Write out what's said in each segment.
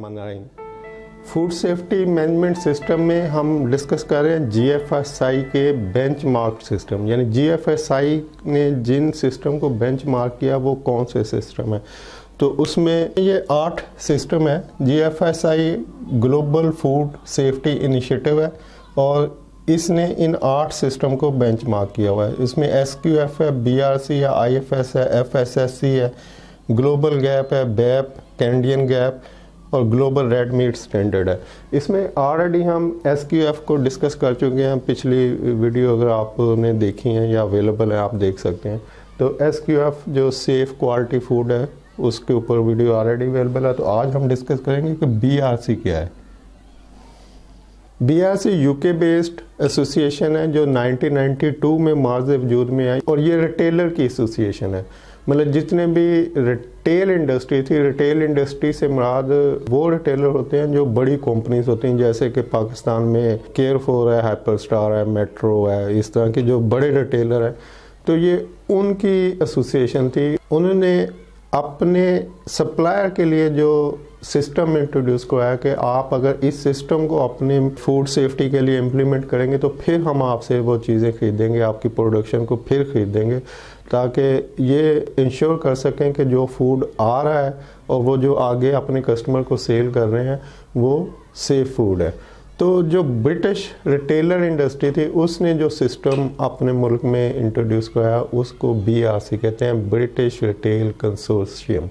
बिस्मिल्लाहिर्रहमानिर्रहीम। Food safety management system में हम डिस्कस कर रहे हैं जीएफएसआई के बेंचमार्क सिस्टम, यानी जीएफएसआई ने जिन सिस्टम को बेंचमार्क किया वो कौन से सिस्टम है। तो उसमें ये 8 सिस्टम है। जीएफएसआई ग्लोबल फूड सेफ्टी इनिशिएटिव है और इसने इन 8 सिस्टम को बेंचमार्क किया हुआ है। इसमें एसक्यूएफ है, बीआरसी है, आईएफएस है, एफएसएससी है, ग्लोबल गैप है, बैप, कैनेडियन गैप और ग्लोबल रेड मीट स्टैंडर्ड है। इसमें ऑलरेडी हम एसक्यूएफ को डिस्कस कर चुके हैं, पिछली वीडियो अगर आपने देखी है या अवेलेबल है आप देख सकते हैं। तो एसक्यूएफ जो सेफ क्वालिटी फूड है उसके ऊपर वीडियो ऑलरेडी अवेलेबल है। तो आज हम डिस्कस करेंगे कि बीआरसी क्या है। बीआरसी यूके बेस्ड एसोसिएशन है जो 1992 में मार्ज वजूद में आई और ये रिटेलर की एसोसिएशन है। मतलब जितने भी रिटेल इंडस्ट्री थी, रिटेल इंडस्ट्री से मुराद वो रिटेलर होते हैं जो बड़ी कंपनीज होती हैं, जैसे कि पाकिस्तान में केयरफॉर है, हाइपर स्टार है, मेट्रो है, इस तरह के जो बड़े रिटेलर हैं। तो ये उनकी एसोसिएशन थी। उन्होंने अपने सप्लायर के लिए जो सिस्टम इंट्रोड्यूस कराया कि आप अगर इस सिस्टम को अपने फूड सेफ्टी के लिए इम्प्लीमेंट करेंगे तो फिर हम आपसे वो चीज़ें खरीदेंगे, आपकी प्रोडक्शन को फिर खरीदेंगे, ताकि ये इंश्योर कर सकें कि जो फूड आ रहा है और वो जो आगे अपने कस्टमर को सेल कर रहे हैं वो सेफ फूड है। तो जो ब्रिटिश रिटेलर इंडस्ट्री थी उसने जो सिस्टम अपने मुल्क में इंट्रोड्यूस कराया उसको बीआरसी कहते हैं, ब्रिटिश रिटेल कंसोर्शियम।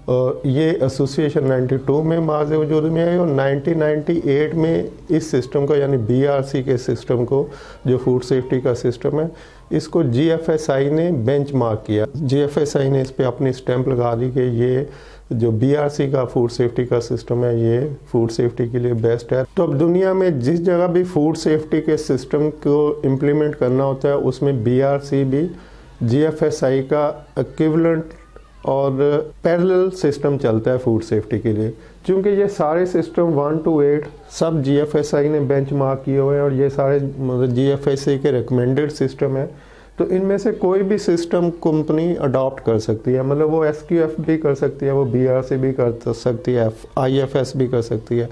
और ये एसोसिएशन 92 में मार्ज वजूद में आई और 1998 में इस सिस्टम को, यानी बीआरसी के सिस्टम को, जो फूड सेफ्टी का सिस्टम है, इसको जीएफएसआई ने बेंचमार्क किया। जीएफएसआई ने इस पे अपनी स्टैंप लगा दी कि ये जो बीआरसी का फूड सेफ्टी का सिस्टम है ये फूड सेफ्टी के लिए बेस्ट है। तो अब दुनिया में जिस जगह भी फूड सेफ्टी के सिस्टम को इम्प्लीमेंट करना होता है उसमें बीआरसी भी जीएफएसआई का इक्विवेलेंट और पैरेलल सिस्टम चलता है फूड सेफ्टी के लिए। क्योंकि ये सारे सिस्टम 1 to 8 सब जीएफएसआई ने बेंचमार्क किए हुए हैं और ये सारे जीएफएसआई के रिकमेंडेड सिस्टम है। तो इनमें से कोई भी सिस्टम कंपनी अडॉप्ट कर सकती है। मतलब वो एसक्यूएफ भी कर सकती है, वो बीआरसी भी कर सकती है, आईएफएस भी कर सकती है।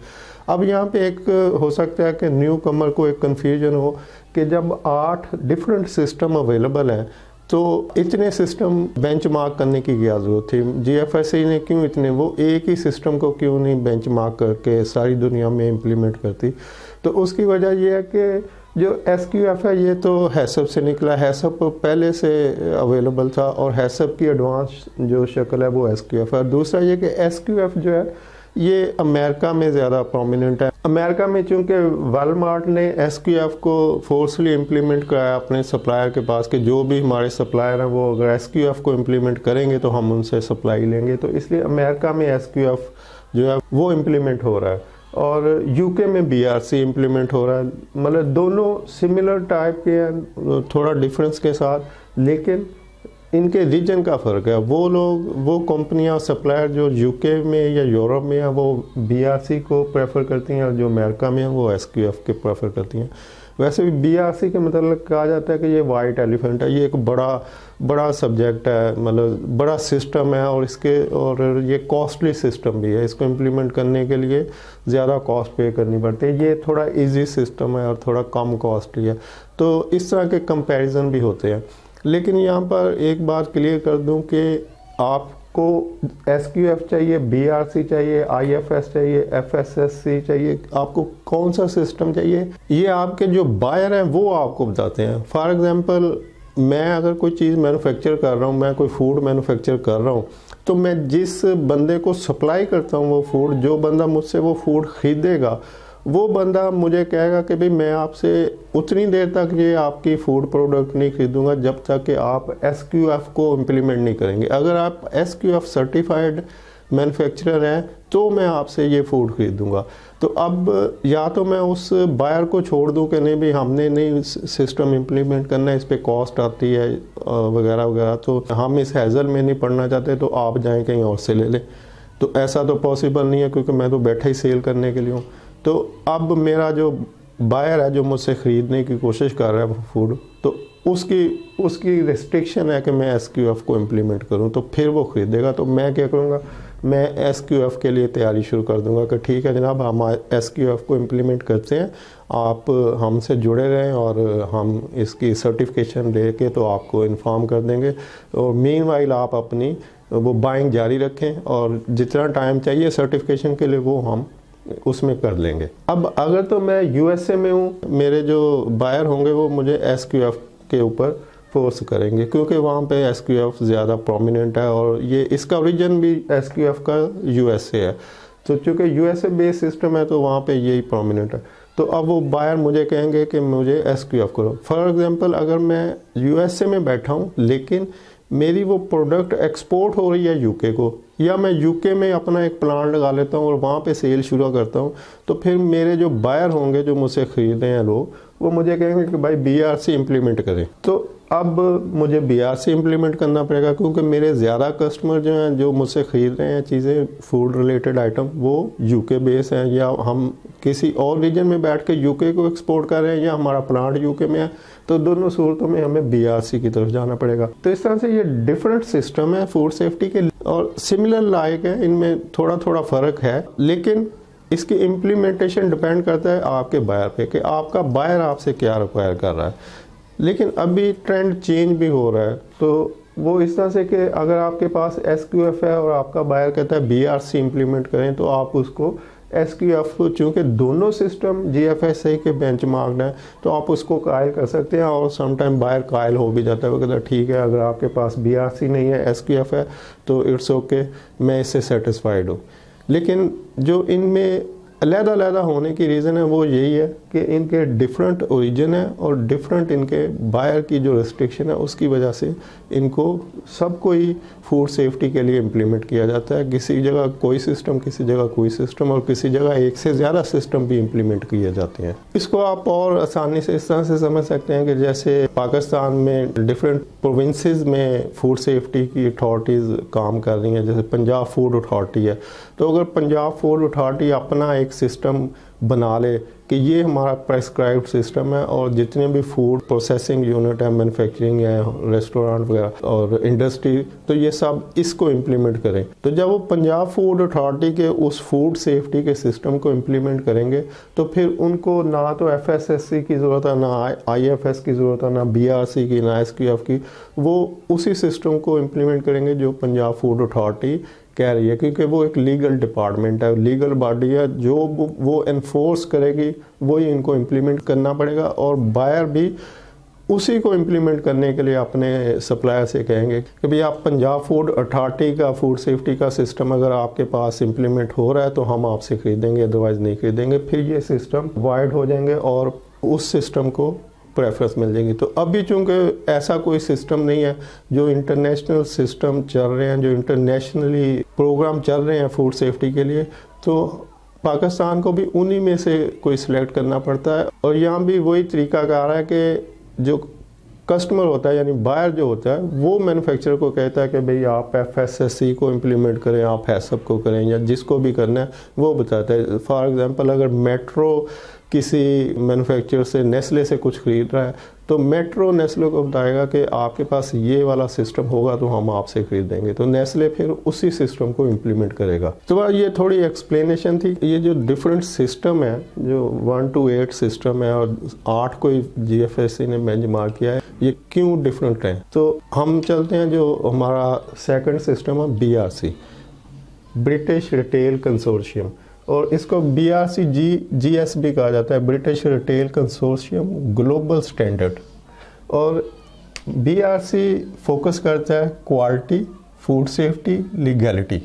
अब यहाँ पे एक हो सकता है कि न्यू कमर को एक कन्फ्यूजन हो कि जब 8 डिफरेंट सिस्टम अवेलेबल हैं तो इतने सिस्टम बेंचमार्क करने की क्या ज़रूरत थी। जीएफएसआई ने क्यों इतने, वो एक ही सिस्टम को क्यों नहीं बेंचमार्क करके सारी दुनिया में इम्प्लीमेंट करती। तो उसकी वजह यह है कि जो एसक्यूएफ है ये तो हैसअप से निकला, हैसअप पहले से अवेलेबल था और हैसअप की एडवांस जो शक्ल है वो एसक्यूएफ है। दूसरा ये कि एसक्यूएफ जो है ये अमेरिका में ज़्यादा प्रोमिनेंट है। अमेरिका में चूँकि वालमार्ट ने एसक्यूएफ को फोर्सली इम्प्लीमेंट कराया अपने सप्लायर के पास कि जो भी हमारे सप्लायर हैं वो अगर एसक्यूएफ को इम्प्लीमेंट करेंगे तो हम उनसे सप्लाई लेंगे। तो इसलिए अमेरिका में एसक्यूएफ जो है वो इम्प्लीमेंट हो रहा है और यूके में बीआरसी इम्प्लीमेंट हो रहा है। मतलब दोनों सिमिलर टाइप के हैं, थोड़ा डिफरेंस के साथ, लेकिन इनके रीजन का फ़र्क है। वो लोग, वो कंपनियां, सप्लायर जो यूके में या यूरोप में है वो बीआरसी को प्रेफर करती हैं और जो अमेरिका में है वो एसक्यूएफ के प्रेफर करती हैं। वैसे भी बीआरसी के मतलब कहा जाता है कि ये वाइट एलिफेंट है, ये एक बड़ा सब्जेक्ट है, मतलब बड़ा सिस्टम है और ये कॉस्टली सिस्टम भी है। इसको इम्प्लीमेंट करने के लिए ज़्यादा कॉस्ट पे करनी पड़ती है। ये थोड़ा इजी सिस्टम है और थोड़ा कम कॉस्टली है। तो इस तरह के कंपैरिजन भी होते हैं। लेकिन यहाँ पर एक बात क्लियर कर दूँ कि आपको एसक्यूएफ चाहिए, बीआरसी चाहिए, आईएफएस चाहिए, एफएसएससी चाहिए, आपको कौन सा सिस्टम चाहिए ये आपके जो बायर हैं वो आपको बताते हैं। फॉर एग्जांपल मैं अगर कोई चीज़ मैन्युफैक्चर कर रहा हूँ, मैं कोई फूड मैन्युफैक्चर कर रहा हूँ, तो मैं जिस बंदे को सप्लाई करता हूँ वो फूड, जो बंदा मुझसे वो फूड खरीदेगा वो बंदा मुझे कहेगा कि भाई मैं आपसे उतनी देर तक ये आपकी फूड प्रोडक्ट नहीं खरीदूंगा जब तक कि आप एसक्यूएफ को इम्प्लीमेंट नहीं करेंगे। अगर आप एसक्यूएफ सर्टिफाइड मैन्युफैक्चरर हैं तो मैं आपसे ये फूड खरीदूंगा। तो अब या तो मैं उस बायर को छोड़ दूं कि नहीं भाई हमने नहीं सिस्टम इम्प्लीमेंट करना है, इस पर कॉस्ट आती है वगैरह वगैरह, तो हम इस हैज़ल में नहीं पड़ना चाहते, तो आप जाएँ कहीं और से ले लें। तो ऐसा तो पॉसिबल नहीं है क्योंकि मैं तो बैठा ही सेल करने के लिए हूँ। तो अब मेरा जो बायर है जो मुझसे ख़रीदने की कोशिश कर रहा है फूड, तो उसकी रिस्ट्रिक्शन है कि मैं एसक्यूएफ को इम्प्लीमेंट करूं, तो फिर वो ख़रीदेगा। तो मैं क्या करूंगा, मैं SQF के लिए तैयारी शुरू कर दूंगा कि ठीक है जनाब, हम SQF को इम्प्लीमेंट करते हैं, आप हमसे जुड़े रहें और हम इसकी सर्टिफिकेशन लेके तो आपको इन्फॉर्म कर देंगे। और मीनवाइल आप अपनी वो बाइंग जारी रखें और जितना टाइम चाहिए सर्टिफिकेशन के लिए वो हम उसमें कर लेंगे। अब अगर तो मैं USA में हूँ, मेरे जो बायर होंगे वो मुझे SQF के ऊपर फोर्स करेंगे क्योंकि वहाँ पे SQF ज़्यादा प्रोमिनेंट है और ये इसका ओरिजिन भी SQF का USA है। तो चूँकि USA बेस्ड सिस्टम है तो वहाँ पे यही प्रोमिनेंट है। तो अब वो बायर मुझे कहेंगे कि मुझे SQF करो। फॉर एग्जांपल अगर मैं USA में बैठा हूँ लेकिन मेरी वो प्रोडक्ट एक्सपोर्ट हो रही है UK को, या मैं UK में अपना एक प्लांट लगा लेता हूँ और वहाँ पे सेल शुरू करता हूँ, तो फिर मेरे जो बायर होंगे जो मुझसे ख़रीद रहे हैं लोग, वो मुझे कहेंगे कि भाई BRC इम्प्लीमेंट करें। तो अब मुझे BRC इम्प्लीमेंट करना पड़ेगा क्योंकि मेरे ज़्यादा कस्टमर जो हैं जो मुझसे ख़रीद रहे हैं चीज़ें फूड रिलेटेड आइटम वो UK बेस हैं, या हम किसी और रीजन में बैठ के UK को एक्सपोर्ट कर रहे हैं या हमारा प्लांट UK में है, तो दोनों सूरतों में हमें BRC की तरफ जाना पड़ेगा। तो इस तरह से ये डिफरेंट सिस्टम है फूड सेफ्टी के और सिमिलर लाइक है, इनमें थोड़ा थोड़ा फ़र्क है, लेकिन इसकी इम्प्लीमेंटेशन डिपेंड करता है आपके बायर पे कि आपका बायर आपसे क्या रिक्वायर कर रहा है। लेकिन अभी ट्रेंड चेंज भी हो रहा है, तो वो इस तरह से कि अगर आपके पास SQF है और आपका बायर कहता है BRC इम्प्लीमेंट करें, तो आप उसको SQF चूँकि दोनों सिस्टम GFSI के बेंचमार्क हैं तो आप उसको कायल कर सकते हैं। और समटाइम बायर कायल हो भी जाता है, वो कहता है ठीक है अगर आपके पास BRC नहीं है SQF है तो इट्स ओके, मैं इससे सेटिस्फाइड हूँ। लेकिन जो इनमें अलग-अलग होने की रीज़न है वो यही है कि इनके डिफरेंट ओरिजिन है और डिफरेंट इनके बायर की जो रिस्ट्रिक्शन है उसकी वजह से इनको सबको ही फूड सेफ्टी के लिए इम्प्लीमेंट किया जाता है। किसी जगह कोई सिस्टम, किसी जगह कोई सिस्टम और किसी जगह एक से ज़्यादा सिस्टम भी इम्प्लीमेंट किए जाते हैं। इसको आप और आसानी से इस तरह से समझ सकते हैं कि जैसे पाकिस्तान में डिफरेंट प्रोविंसेस में फूड सेफ्टी की अथॉरिटीज़ काम कर रही हैं, जैसे पंजाब फूड अथॉरिटी है, तो अगर पंजाब फूड अथॉरिटी अपना एक सिस्टम बना ले कि ये हमारा प्रेस्क्राइब्ड सिस्टम है और जितने भी फूड प्रोसेसिंग यूनिट है, मैन्युफैक्चरिंग है, रेस्टोरेंट वगैरह और इंडस्ट्री, तो ये सब इसको इम्प्लीमेंट करें। तो जब वो पंजाब फूड अथॉरिटी के उस फूड सेफ्टी के सिस्टम को इम्प्लीमेंट करेंगे तो फिर उनको ना तो FSSC की ज़रूरत है, ना IFS की ज़रूरत है, ना BRC की, ना SQF की, वो उसी सिस्टम को इम्प्लीमेंट करेंगे जो पंजाब फूड अथॉरिटी कह रही है, क्योंकि वो एक लीगल डिपार्टमेंट है, लीगल बॉडी है, जो वो एनफोर्स करेगी वही इनको इम्प्लीमेंट करना पड़ेगा। और बायर भी उसी को इम्प्लीमेंट करने के लिए अपने सप्लायर से कहेंगे कि भाई आप पंजाब फूड अथॉरिटी का फूड सेफ्टी का सिस्टम अगर आपके पास इम्प्लीमेंट हो रहा है तो हम आपसे खरीदेंगे, अदरवाइज़ नहीं खरीदेंगे। फिर ये सिस्टम वाइड हो जाएंगे और उस सिस्टम को प्रेफरेंस मिल जाएगी। तो अभी चूँकि ऐसा कोई सिस्टम नहीं है, जो इंटरनेशनल सिस्टम चल रहे हैं, जो इंटरनेशनली प्रोग्राम चल रहे हैं फूड सेफ्टी के लिए, तो पाकिस्तान को भी उन्हीं में से कोई सिलेक्ट करना पड़ता है। और यहाँ भी वही तरीकाकार है कि जो कस्टमर होता है यानी बायर जो होता है वो मैन्युफैक्चरर को कहता है कि भाई आप FSSC को इम्प्लीमेंट करें, आप हैसअप को करें, या जिसको भी करना है वो बताता है। फॉर एग्जांपल अगर मेट्रो किसी मैन्युफैक्चरर से, नेस्ले से कुछ खरीद रहा है तो मेट्रो नेस्ले को बताएगा कि आपके पास ये वाला सिस्टम होगा तो हम आपसे खरीदेंगे, तो नेस्ले फिर उसी सिस्टम को इम्प्लीमेंट करेगा। तो ये थोड़ी एक्सप्लेनेशन थी। ये जो डिफरेंट सिस्टम है, जो 1 to 8 सिस्टम है और 8 को GFSI ने बेंचमार्क किया है, ये क्यों डिफरेंट है। तो हम चलते हैं जो हमारा सेकंड सिस्टम है BRC, ब्रिटिश रिटेल कंसोर्शियम, और इसको BRC GS भी कहा जाता है, British retail consortium global standard. और BRC फोकस करता है क्वालिटी, फूड सेफ्टी, लीगैलिटी।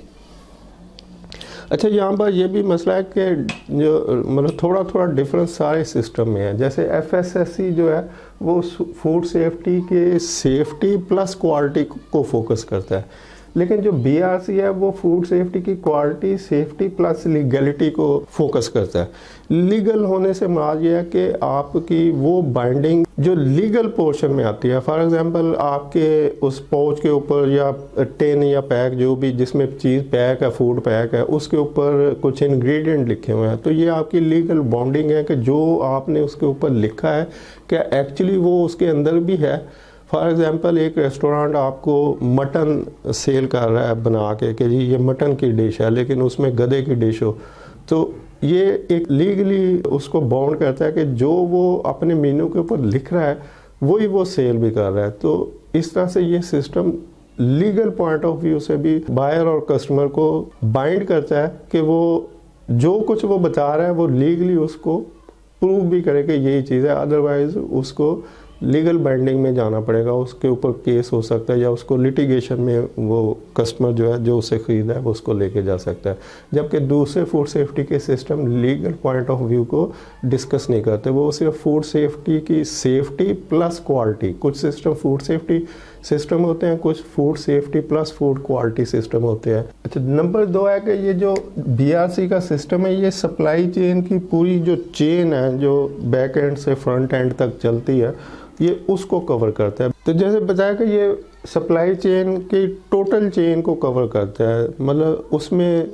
अच्छा, यहाँ पर यह भी मसला है कि जो मतलब थोड़ा थोड़ा डिफरेंस सारे सिस्टम में है। जैसे FSSC जो है वो फूड सेफ्टी के सेफ्टी प्लस क्वालिटी को फोकस करता है, लेकिन जो BRC है वो फूड सेफ्टी की क्वालिटी, सेफ्टी प्लस लीगलिटी को फोकस करता है। लीगल होने से मुराद ये है कि आपकी वो बाइंडिंग जो लीगल पोर्शन में आती है, फॉर एग्जांपल आपके उस पाउच के ऊपर या टेन या पैक जो भी जिसमें चीज़ पैक है, फूड पैक है, उसके ऊपर कुछ इंग्रेडिएंट लिखे हुए हैं, तो ये आपकी लीगल बॉन्डिंग है कि जो आपने उसके ऊपर लिखा है क्या एक्चुअली वो उसके अंदर भी है फॉर एग्जांपल एक रेस्टोरेंट आपको मटन सेल कर रहा है बना के कि जी ये मटन की डिश है, लेकिन उसमें गधे की डिश हो, तो ये एक लीगली उसको बाउंड करता है कि जो वो अपने मेन्यू के ऊपर लिख रहा है वही वो सेल भी कर रहा है। तो इस तरह से ये system legal point of view से भी बायर और कस्टमर को बाइंड करता है कि वो जो कुछ वो बता रहा है वो लीगली उसको प्रूव भी करे कि यही चीज़ है, अदरवाइज उसको लीगल बाइंडिंग में जाना पड़ेगा, उसके ऊपर केस हो सकता है या उसको लिटिगेशन में वो कस्टमर जो है जो उसे खरीदा है वो उसको लेके जा सकता है। जबकि दूसरे फूड सेफ्टी के system legal point of view को डिस्कस नहीं करते, वो सिर्फ फूड सेफ्टी की सेफ्टी प्लस क्वालिटी, कुछ सिस्टम फूड सेफ्टी सिस्टम होते हैं, कुछ food safety plus food quality system होते हैं। अच्छा, नंबर 2 है कि ये जो BRC का सिस्टम है ये सप्लाई चेन की पूरी जो चेन है जो बैक एंड से फ्रंट एंड तक चलती है ये उसको कवर करता है। तो जैसे बताया कि ये सप्लाई चेन की टोटल चेन को कवर करता है, मतलब उसमें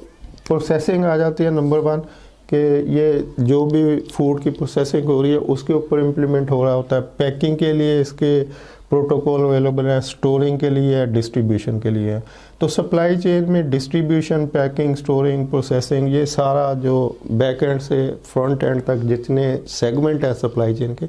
प्रोसेसिंग आ जाती है नंबर 1 कि ये जो भी फूड की प्रोसेसिंग हो रही है उसके ऊपर इम्प्लीमेंट हो रहा होता है, पैकिंग के लिए इसके प्रोटोकॉल अवेलेबल है, स्टोरिंग के लिए है, डिस्ट्रीब्यूशन के लिए है। तो सप्लाई चेन में डिस्ट्रीब्यूशन, पैकिंग, स्टोरिंग, प्रोसेसिंग, ये सारा जो बैक एंड से फ्रंट एंड तक जितने सेगमेंट है सप्लाई चेन के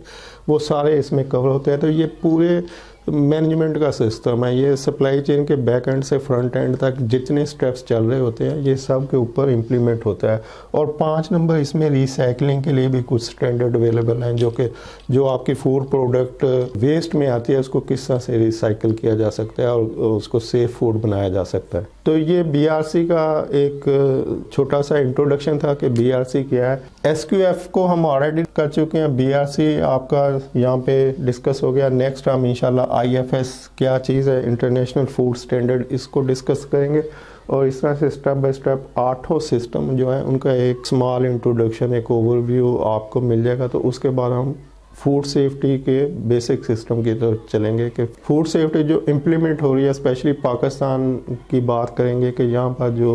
वो सारे इसमें कवर होते हैं। तो ये पूरे मैनेजमेंट का सिस्टम है, ये सप्लाई चेन के बैक एंड से फ्रंट एंड तक जितने स्टेप्स चल रहे होते हैं ये सब के ऊपर इम्प्लीमेंट होता है। और 5 नंबर इसमें रिसाइकलिंग के लिए भी कुछ स्टैंडर्ड अवेलेबल हैं जो आपकी फूड प्रोडक्ट वेस्ट में आती है उसको किस तरह से रिसाइकिल किया जा सकता है और उसको सेफ फूड बनाया जा सकता है। तो ये BRC का एक छोटा सा इंट्रोडक्शन था कि BRC क्या है। SQF को हम ऑलरेडी कर चुके हैं, BRC आपका यहाँ पे डिस्कस हो गया। नेक्स्ट हम इंशाल्लाह IFS क्या चीज़ है, इंटरनेशनल फूड स्टैंडर्ड, इसको डिस्कस करेंगे। और इस तरह से स्टेप बाय स्टेप 8 सिस्टम जो है उनका एक स्मॉल इंट्रोडक्शन, एक ओवरव्यू आपको मिल जाएगा। तो उसके बाद हम फूड सेफ्टी के बेसिक सिस्टम की तरफ चलेंगे कि फूड सेफ्टी जो इम्प्लीमेंट हो रही है, स्पेशली पाकिस्तान की बात करेंगे कि यहाँ पर जो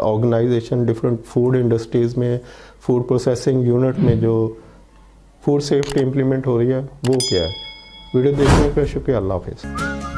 ऑर्गेनाइजेशन डिफरेंट फूड इंडस्ट्रीज़ में, फूड प्रोसेसिंग यूनिट में जो फूड सेफ्टी इम्प्लीमेंट हो रही है वो क्या है। वीडियो देखने का शुक्रिया, अल्लाह हाफिज़।